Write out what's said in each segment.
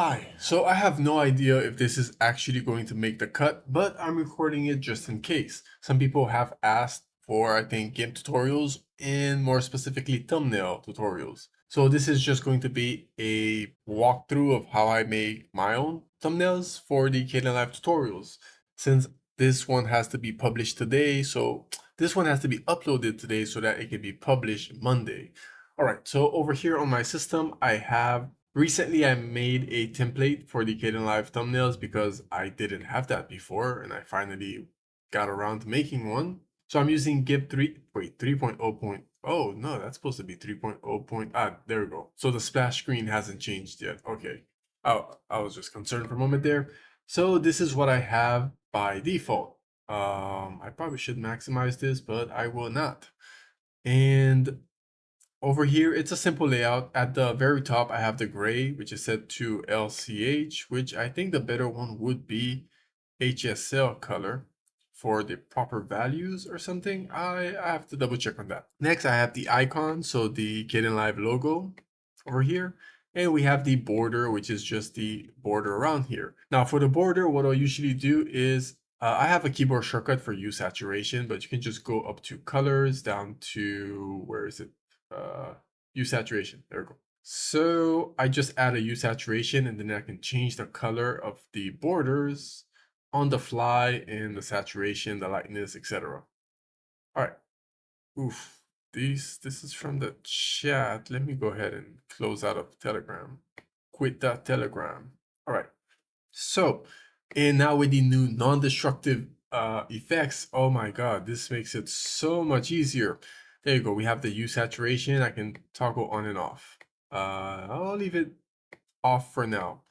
Hi, so I have no idea if this is actually going to make the cut, but I'm recording it just in case. Some people have asked for, I think, GIMP tutorials and more specifically thumbnail tutorials. So this is just going to be a walkthrough of how I make my own thumbnails for the Kdenlive tutorials. Since this one has to be published today, so this one has to be uploaded today so that it can be published Monday. All right, so over here on my system, I have recently I made a template for the Kdenlive thumbnails because I didn't have that before and I finally got around to making one. So I'm using GIMP 3.0. Oh no, that's supposed to be 3.0. There we go. So the splash screen hasn't changed yet. Okay. Oh, I was just concerned for a moment there. So this is what I have by default. I probably should maximize this, but I will not. And over here, it's a simple layout. At the very top, I have the gray, which is set to LCH, which I think the better one would be HSL color for the proper values or something. I have to double check on that. Next, I have the icon, so the Kdenlive logo over here. And we have the border, which is just the border around here. Now for the border, what I'll usually do is I have a keyboard shortcut for hue saturation, but you can just go up to colors down to, where is it? Hue saturation. There we go. So I just add a hue saturation and then I can change the color of the borders on the fly and the saturation, the lightness, etc. All right. Oof. This is from the chat. Let me go ahead and close out of Telegram. Quit that Telegram. All right. So, and now with the new non-destructive effects, oh my god, this makes it so much easier. There you go. We have the hue saturation. I can toggle on and off. I'll leave it off for now.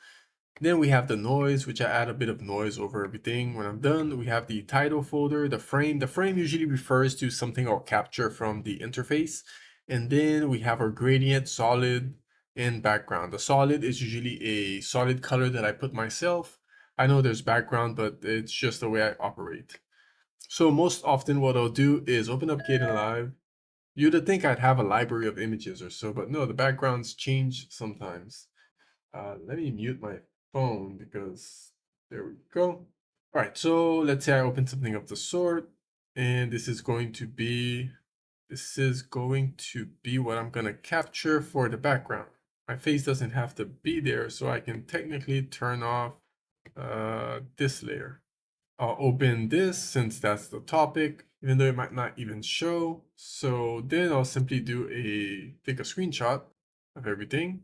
Then we have the noise, which I add a bit of noise over everything. When I'm done, we have the title folder, the frame. The frame usually refers to something I'll capture from the interface. And then we have our gradient, solid, and background. The solid is usually a solid color that I put myself. I know there's background, but it's just the way I operate. So most often what I'll do is open up Kdenlive. You'd think I'd have a library of images or so, but no, the backgrounds change sometimes. Let me mute my phone because there we go. All right, so let's say I open something of the sort, and this is going to be what I'm gonna capture for the background. My face doesn't have to be there, so I can technically turn off this layer. I'll open this since that's the topic, even though it might not even show. So then I'll simply take a screenshot of everything,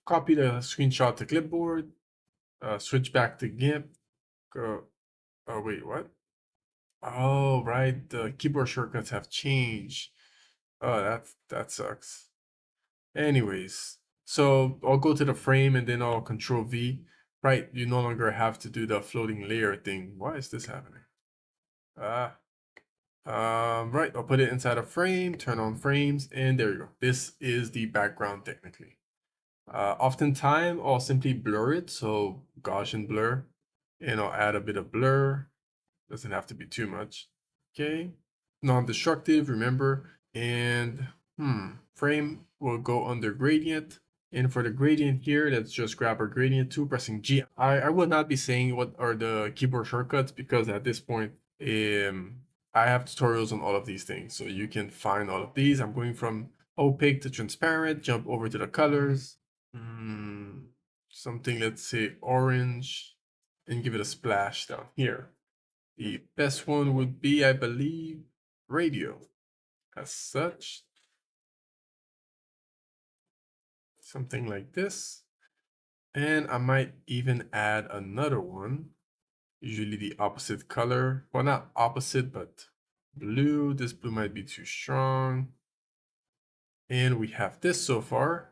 copy the screenshot to clipboard, switch back to GIMP. Go, oh wait, what? Oh, right, the keyboard shortcuts have changed. Oh, that sucks. Anyways, so I'll go to the frame and then I'll Control V. Right, you no longer have to do the floating layer thing. Why is this happening? Right, I'll put it inside a frame, turn on frames, and there you go. This is the background technically. Oftentimes, I'll simply blur it, so Gaussian blur, and I'll add a bit of blur. Doesn't have to be too much. Okay, non-destructive, remember, and frame will go under gradient. And for the gradient here, let's just grab our gradient tool, pressing G. I will not be saying what are the keyboard shortcuts because at this point, I have tutorials on all of these things, so you can find all of these. I'm going from opaque to transparent, jump over to the colors. Something, let's say orange, and give it a splash down here. The best one would be, I believe, radio. As such, something like this. And I might even add another one, usually the opposite color. Well, not opposite, but blue. This blue might be too strong. And we have this so far.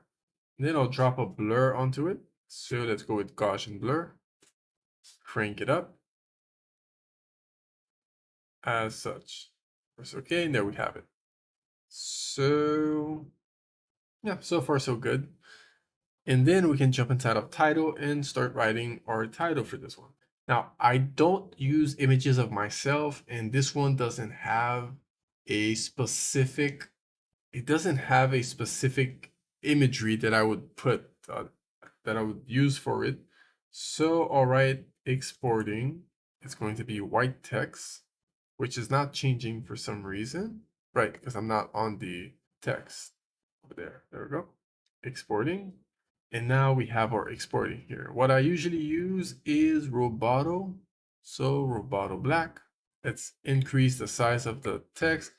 And then I'll drop a blur onto it. So let's go with Gaussian blur. Crank it up. As such. Press OK, and there we have it. So yeah, so far so good. And then we can jump inside of title and start writing our title for this one. Now, I don't use images of myself, and this one doesn't have a specific, imagery that I would put, that I would use for it. So, all right, exporting, it's going to be white text, which is not changing for some reason. Right, because I'm not on the text over there. There we go. Exporting. And now we have our exporting here. What I usually use is Roboto. So Roboto Black. Let's increase the size of the text.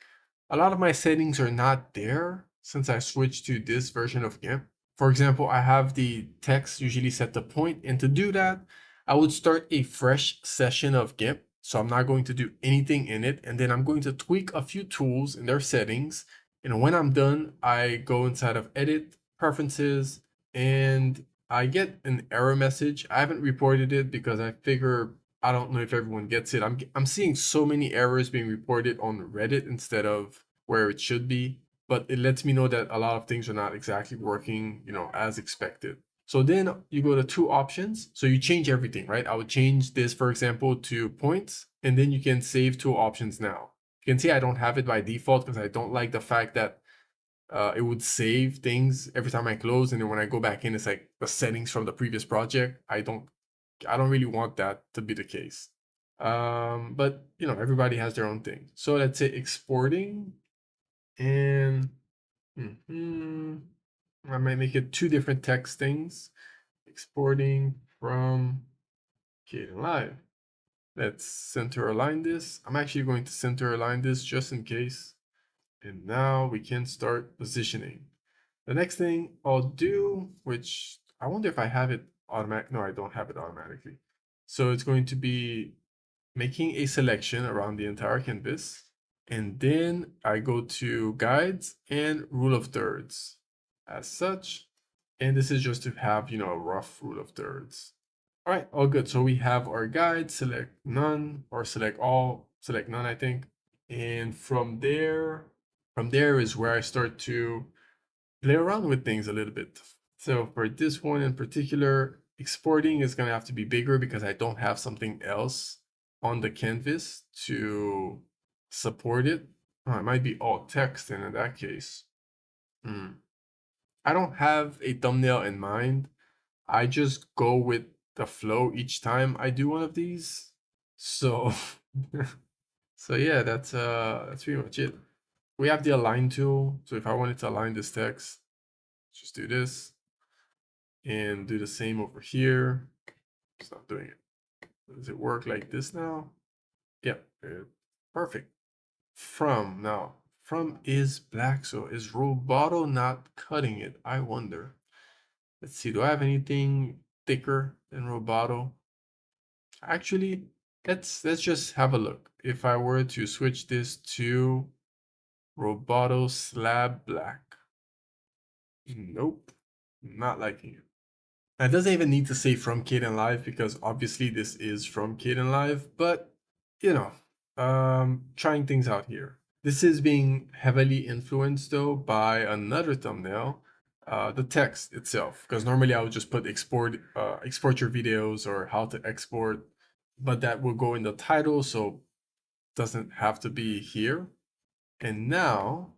A lot of my settings are not there since I switched to this version of GIMP. For example, I have the text usually set to point, and to do that, I would start a fresh session of GIMP. So I'm not going to do anything in it, and then I'm going to tweak a few tools in their settings. And when I'm done, I go inside of Edit, Preferences, and I get an error message. I haven't reported it because I figure I don't know if everyone gets it. I'm seeing so many errors being reported on Reddit instead of where it should be, but it lets me know that a lot of things are not exactly working, as expected. So then you go to two options. So you change everything, right? I would change this, for example, to points, and then you can save two options now. You can see I don't have it by default because I don't like the fact that it would save things every time I close, and then when I go back in, it's like the settings from the previous project. I don't really want that to be the case. But everybody has their own thing. So let's say exporting, and I might make it two different text things. Exporting from Kdenlive. Let's center align this. I'm actually going to center align this just in case. And now we can start positioning. The next thing I'll do, which I wonder if I have it automatic. No, I don't have it automatically. So it's going to be making a selection around the entire canvas. And then I go to guides and rule of thirds as such. And this is just to have, a rough rule of thirds. All right, all good. So we have our guide, select none or select all, select none, I think. And from there is where I start to play around with things a little bit. So for this one in particular, exporting is going to have to be bigger because I don't have something else on the canvas to support it. Oh, it might be alt text, and in that case, I don't have a thumbnail in mind. I just go with the flow each time I do one of these. So so yeah, that's pretty much it. We have the align tool. So if I wanted to align this text, just do this and do the same over here. It's not doing it. Does it work like this now? Yep, perfect. From is black, so is Roboto not cutting it? I wonder. Let's see, do I have anything thicker than Roboto? Actually, let's just have a look. If I were to switch this to Roboto Slab Black. Nope, not liking it. It doesn't even need to say from Kdenlive because obviously this is from Kdenlive, but trying things out here. This is being heavily influenced though by another thumbnail, the text itself, because normally I would just put export your videos or how to export, but that will go in the title, so doesn't have to be here. And now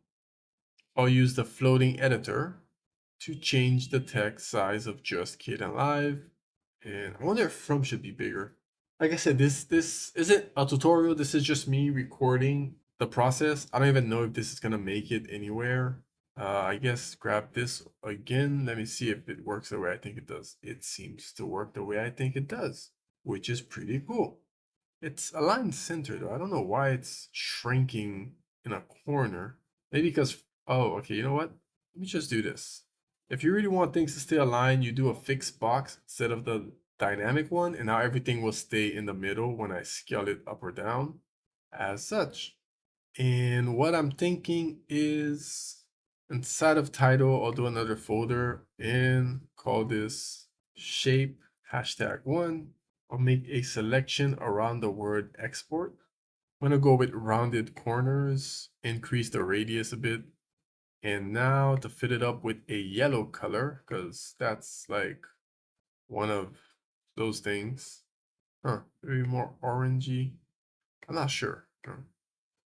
I'll use the floating editor to change the text size of just Kdenlive. And I wonder if from should be bigger. Like I said, this isn't a tutorial. This is just me recording the process. I don't even know if this is gonna make it anywhere. I guess grab this again. Let me see if it works the way I think it does. It seems to work the way I think it does, which is pretty cool. It's aligned center though. I don't know why it's shrinking in a corner. Maybe because, oh, okay, you know what? Let me just do this. If you really want things to stay aligned, you do a fixed box instead of the dynamic one, and now everything will stay in the middle when I scale it up or down as such. And what I'm thinking is inside of title, I'll do another folder and call this shape #1. I'll make a selection around the word export. I'm gonna go with rounded corners, increase the radius a bit. And now to fit it up with a yellow color, because that's like one of those things. Maybe more orangey. I'm not sure.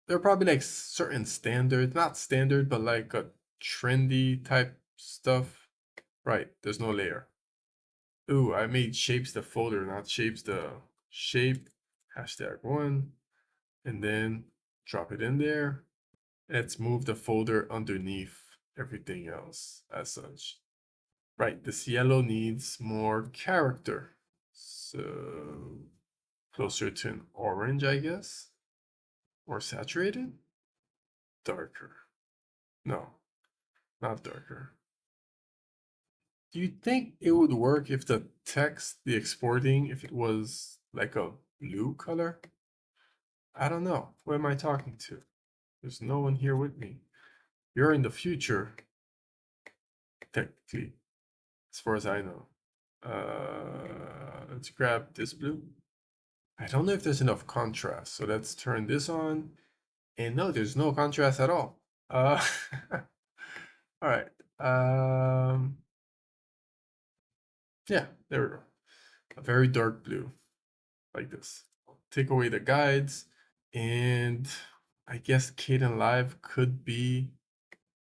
There are probably like certain standards, not standard, but like a trendy type stuff. Right, there's no layer. Ooh, I made shapes the folder, not shapes the shape. #1, and then drop it in there. Let's move the folder underneath everything else as such. Right, this yellow needs more character. So closer to an orange, I guess. More saturated? Darker. No, not darker. Do you think it would work if the text, the exporting, if it was like a blue color? I don't know. Who am I talking to? There's no one here with me. You're in the future, technically, as far as I know. Let's grab this blue. I don't know if there's enough contrast, so let's turn this on. And no, there's no contrast at all. All right. Yeah, there we go. A very dark blue, like this. Take away the guides, and I guess Kdenlive could be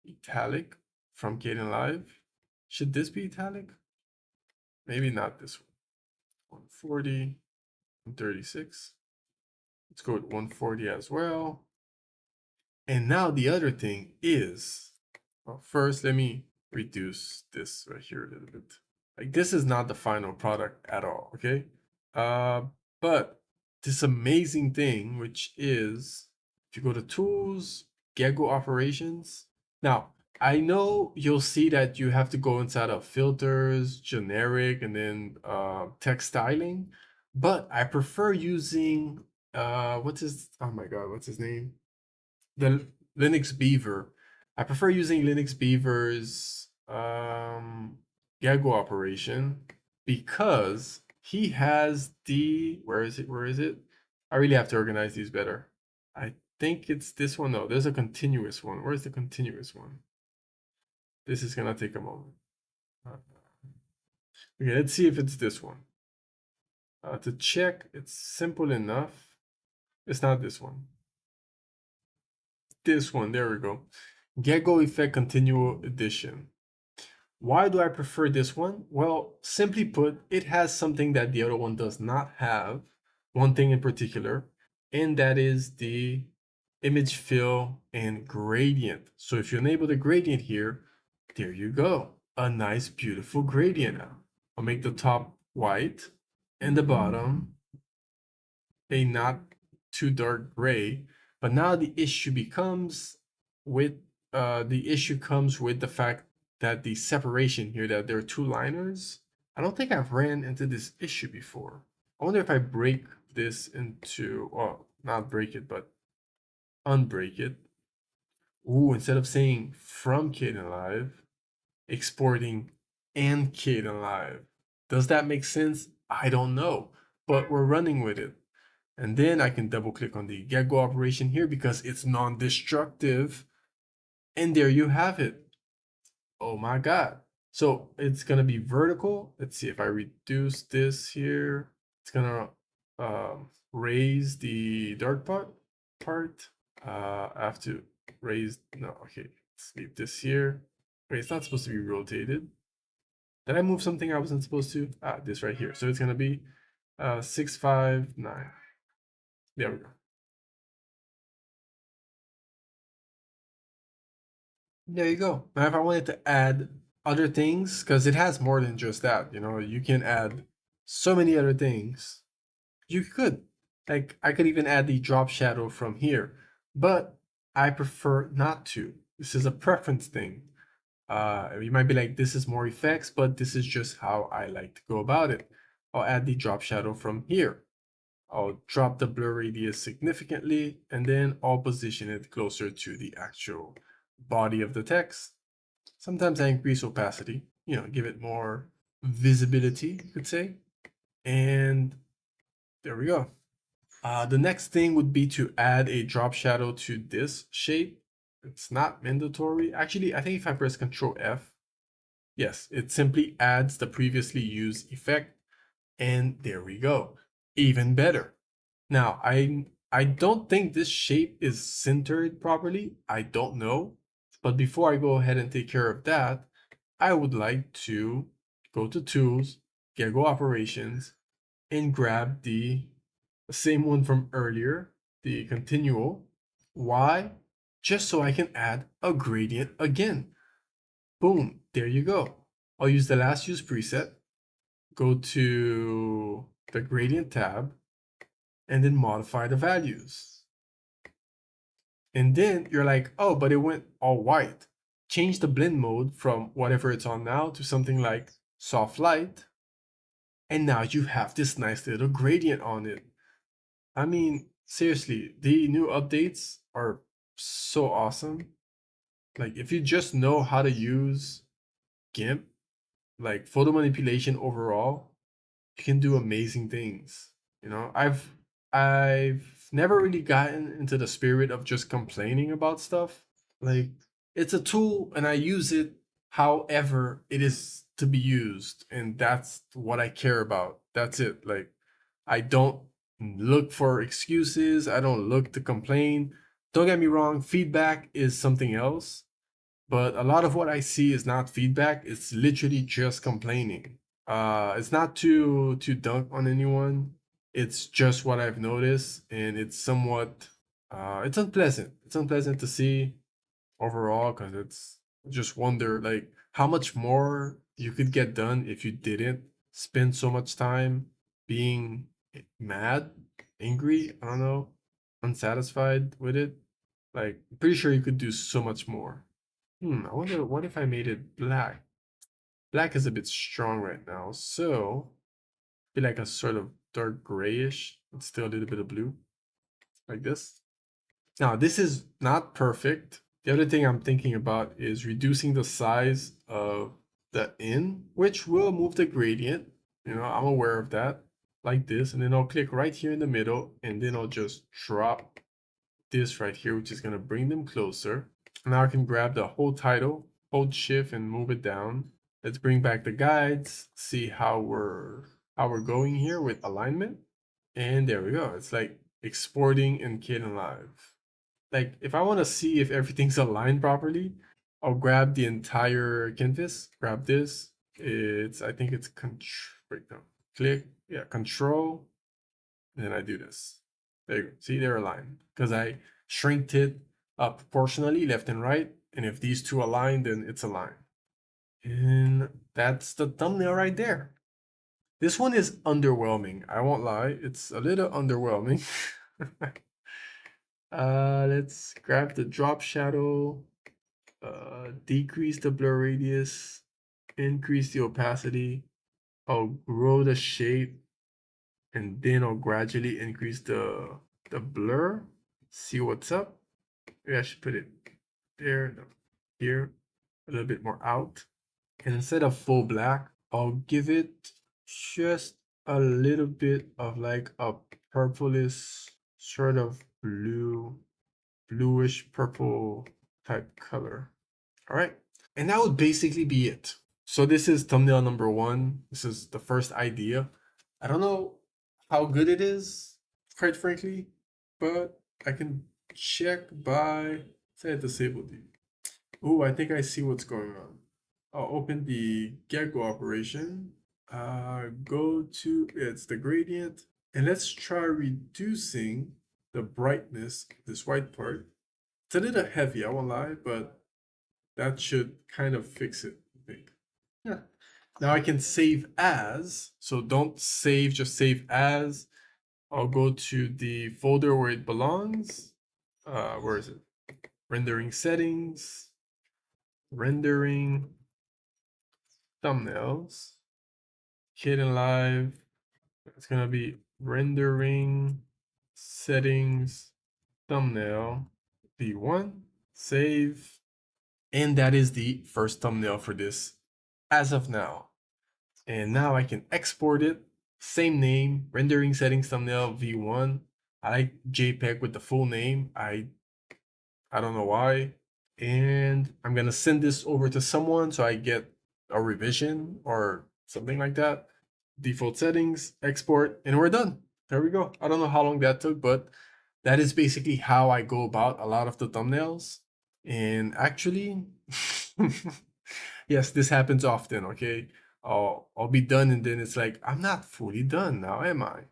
italic from Kdenlive. Should this be italic? Maybe not this one. 140, 136. Let's go with 140 as well. And now the other thing is, well, first let me reduce this right here a little bit. Like this is not the final product at all, okay? But this amazing thing, which is if you go to tools, Gecko operations. Now, I know you'll see that you have to go inside of filters, generic, and then text styling. But I prefer using oh my god, what's his name? The Linux Beaver. I prefer using Linux Beaver's Gaggle operation because he has the where is it? Where is it? I really have to organize these better. I think it's this one. No, there's a continuous one. Where's the continuous one? This is gonna take a moment. Okay, let's see if it's this one. To check, it's simple enough. It's not this one. This one, there we go. Gecko Effect Continual Edition. Why do I prefer this one? Well, simply put, it has something that the other one does not have. One thing in particular, and that is the image fill and gradient. So if you enable the gradient here, there you go. A nice, beautiful gradient now. I'll make the top white and the bottom a not too dark gray. But now the issue becomes with the fact that the separation here, that there are two liners. I don't think I've ran into this issue before. I wonder if I break this into, well, not break it, but unbreak it. Ooh, instead of saying from Kdenlive, exporting and Kdenlive. Does that make sense? I don't know, but we're running with it. And then I can double click on the Gecko operation here because it's non-destructive. And there you have it. Oh my God. So it's going to be vertical. Let's see if I reduce this here. It's going to raise the dark part. I have to raise, no, okay. Let's leave this here. Wait, it's not supposed to be rotated. Did I move something I wasn't supposed to? Ah, this right here. So it's going to be 659. There we go. There you go. Now, if I wanted to add other things, because it has more than just that, you know, you can add so many other things. You could. Like, I could even add the drop shadow from here, but I prefer not to. This is a preference thing. You might be like, this is more effects, but this is just how I like to go about it. I'll add the drop shadow from here. I'll drop the blur radius significantly, and then I'll position it closer to the actual body of the text. Sometimes I increase opacity, you know, give it more visibility, you could say. And there we go. The next thing would be to add a drop shadow to this shape. It's not mandatory. Actually, I think if I press Control F, yes, it simply adds the previously used effect. And there we go. Even better. Now, I don't think this shape is centered properly. I don't know. But before I go ahead and take care of that, I would like to go to Tools, Go operations and grab the same one from earlier, the continual. Why? Just so I can add a gradient again. Boom, there you go. I'll use the last use preset, go to the gradient tab, and then modify the values. And then you're like, oh, but it went all white. Change the blend mode from whatever it's on now to something like soft light. And now you have this nice little gradient on it. I mean, seriously, the new updates are so awesome. Like, if you just know how to use GIMP, like photo manipulation overall, you can do amazing things. You know, I've never really gotten into the spirit of just complaining about stuff. Like, it's a tool and I use it however it is to be used, and that's what I care about. That's it. Like, I don't look for excuses, I don't look to complain. Don't get me wrong, feedback is something else, but a lot of what I see is not feedback, it's literally just complaining. It's not to dunk on anyone, it's just what I've noticed, and it's somewhat it's unpleasant. It's unpleasant to see overall, because it's just wonder like how much more you could get done if you didn't spend so much time being mad, angry, I don't know, unsatisfied with it. Like, I'm pretty sure you could do so much more. I wonder what if I made it black. Black is a bit strong right now, so be like a sort of dark grayish, but still a little bit of blue, like this. Now, this is not perfect. The other thing I'm thinking about is reducing the size of the in, which will move the gradient. You know, I'm aware of that, like this. And then I'll click right here in the middle, and then I'll just drop this right here, which is going to bring them closer. Now I can grab the whole title, hold shift and move it down. Let's bring back the guides, see how we're going here with alignment. And there we go. It's like exporting in Kdenlive. Like, if I want to see if everything's aligned properly, I'll grab the entire canvas, grab this. I think it's right now. Click, yeah, control, and then I do this. There you go. See, they're aligned because I shrinked it up proportionally left and right. And if these two align, then it's aligned. And that's the thumbnail right there. This one is underwhelming. I won't lie. It's a little underwhelming. Let's grab the drop shadow, decrease the blur radius, increase the opacity. I'll grow the shape, and then I'll gradually increase the blur. See what's up. Maybe I should put it there, no, here, a little bit more out. And instead of full black, I'll give it just a little bit of like a purplish sort of bluish purple type color. All right. And that would basically be it. So this is thumbnail number one. This is the first idea. I don't know how good it is, quite frankly, but I can check by, say, disabled. Oh, I think I see what's going on. I'll open the gecko operation. Go to, it's the gradient. And let's try reducing the brightness of this white part. It's a little heavy, I won't lie, but that should kind of fix it, I think. Yeah. Now I can save as. So don't save, just save as. I'll go to the folder where it belongs. Where is it? Rendering settings. Rendering thumbnails. Kdenlive. It's gonna be rendering settings thumbnail v1. Save. And that is the first thumbnail for this as of now. And now I can export it. Same name, rendering settings thumbnail v1. I like JPEG with the full name. I don't know why. And I'm gonna send this over to someone so I get a revision or something like that. Default settings, export, and we're done. There we go. I don't know how long that took, but that is basically how I go about a lot of the thumbnails. And actually, yes, this happens often, okay? I'll be done, and then it's like, I'm not fully done now, am I?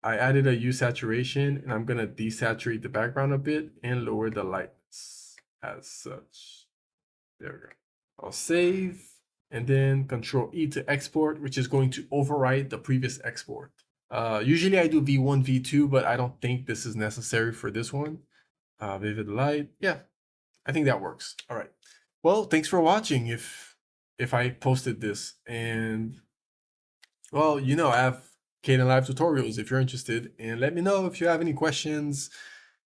I added a hue saturation, and I'm gonna desaturate the background a bit and lower the lightness as such. There we go. I'll save, and then Control E to export, which is going to overwrite the previous export. Usually I do V1, V2, but I don't think this is necessary for this one. Vivid light, yeah, I think that works. All right. Well, thanks for watching. If I posted this, and well, you know, I have Kden Live tutorials if you're interested, and let me know if you have any questions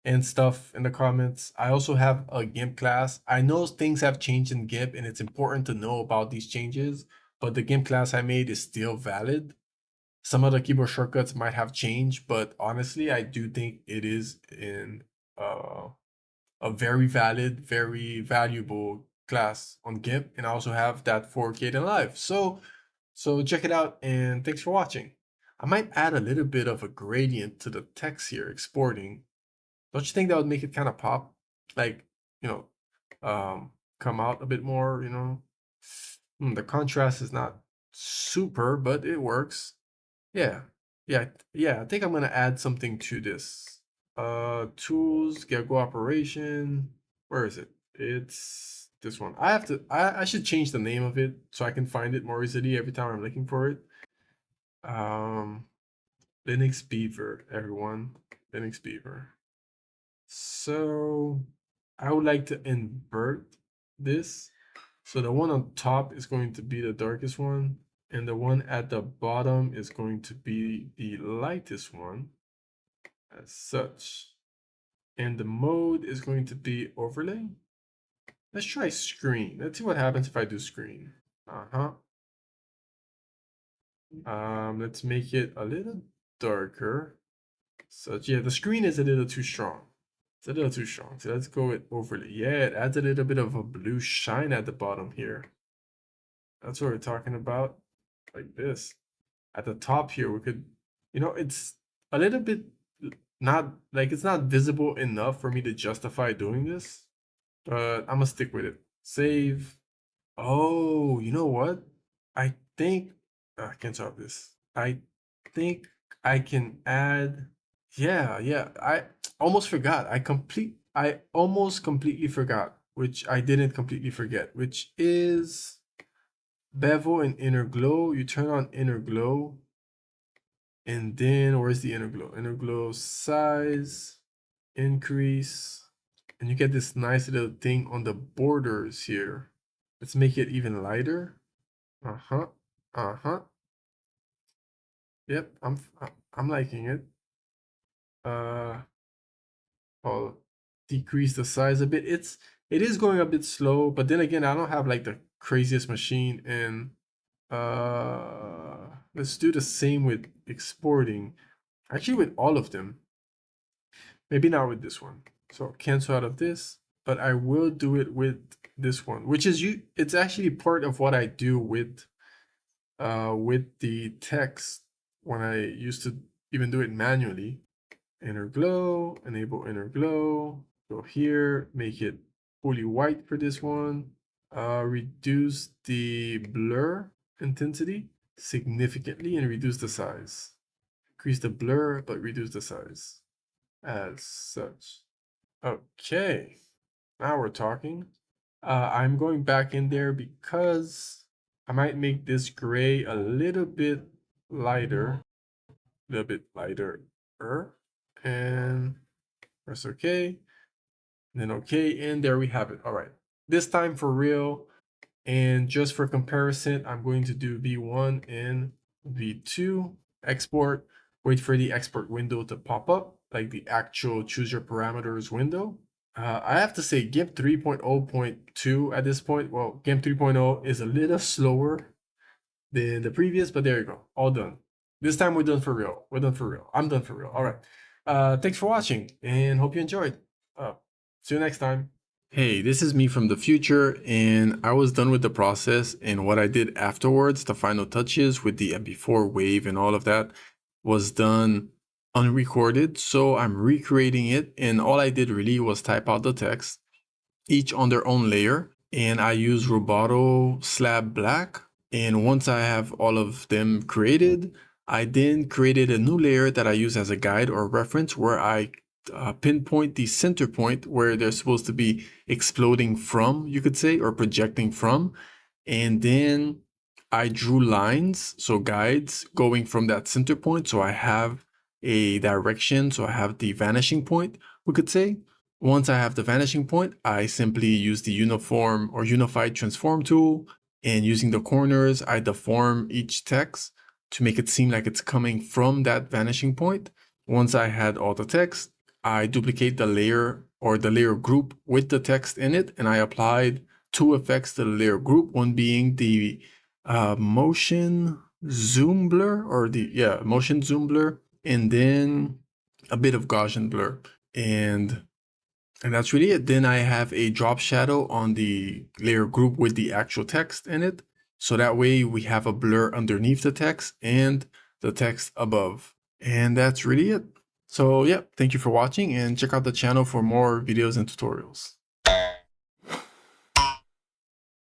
and stuff in the comments. I also have a GIMP class. I know things have changed in GIMP and it's important to know about these changes, but the GIMP class I made is still valid. Some of the keyboard shortcuts might have changed, but honestly, I do think it is in a very valid, very valuable class on GIMP, and I also have that for Kden Live. So check it out, and thanks for watching. I might add a little bit of a gradient to the text here, exporting. Don't you think that would make it kind of pop? Like, you know, come out a bit more, you know? The contrast is not super, but it works. Yeah, yeah, I think I'm gonna add something to this. Tools, Gecko operation. Where is it? It's this one. I should change the name of it so I can find it more easily every time I'm looking for it. Linux Beaver, everyone. Linux Beaver. So I would like to invert this. So the one on top is going to be the darkest one, and the one at the bottom is going to be the lightest one, as such. And the mode is going to be overlay. Let's try screen. Let's see what happens if I do screen. Let's make it a little darker. So yeah, the screen is a little too strong. It's a little too strong. So let's go with overlay. Yeah, it adds a little bit of a blue shine at the bottom here. That's what we're talking about. Like this. At the top here, we could, you know, it's a little bit not like it's not visible enough for me to justify doing this, but I'm gonna stick with it. Save. Oh, you know what? I think I can't solve this. I think I can add. Yeah. I almost forgot. I almost completely forgot, which I didn't completely forget, which is bevel and inner glow. You turn on inner glow, and then where's the inner glow? Inner glow size, increase, and you get this nice little thing on the borders here. Let's make it even lighter. Yep, I'm liking it. I'll decrease the size a bit. It is going a bit slow, but then again, I don't have like the craziest machine, and let's do the same with exporting. Actually, with all of them. Maybe not with this one. So cancel out of this, but I will do it with this one, which is it's actually part of what I do with the text when I used to even do it manually. Inner glow, enable inner glow, go here, make it fully white for this one. Reduce the blur intensity significantly and reduce the size. Increase the blur, but reduce the size as such. Okay, now we're talking. I'm going back in there because I might make this gray a little bit lighter, and press OK, and then OK, and there we have it. All right, this time for real, and just for comparison, I'm going to do V1 and V2, export, wait for the export window to pop up, like the actual choose your parameters window. I have to say GIMP 3.0.2 at this point. Well, GIMP 3.0 is a little slower than the previous, but there you go. All done. This time we're done for real. We're done for real. I'm done for real. All right. Thanks for watching and hope you enjoyed. See you next time. Hey, this is me from the future, and I was done with the process, and what I did afterwards, the final touches with the MP4 wave and all of that, was done unrecorded, so I'm recreating it, and all I did really was type out the text, each on their own layer, and I use Roboto Slab Black And once I have all of them created, I then created a new layer that I use as a guide or reference where I pinpoint the center point where they're supposed to be exploding from, you could say, or projecting from. And then I drew lines, so guides going from that center point. So I have a direction, so I have the vanishing point, we could say. Once I have the vanishing point, I simply use the uniform or unified transform tool, and using the corners, I deform each text to make it seem like it's coming from that vanishing point. Once I had all the text, I duplicate the layer or the layer group with the text in it, and I applied two effects to the layer group, one being the motion zoom blur, or the motion zoom blur, and then a bit of Gaussian blur. And that's really it. Then I have a drop shadow on the layer group with the actual text in it. So that way we have a blur underneath the text and the text above. And that's really it. So yeah, thank you for watching, and check out the channel for more videos and tutorials.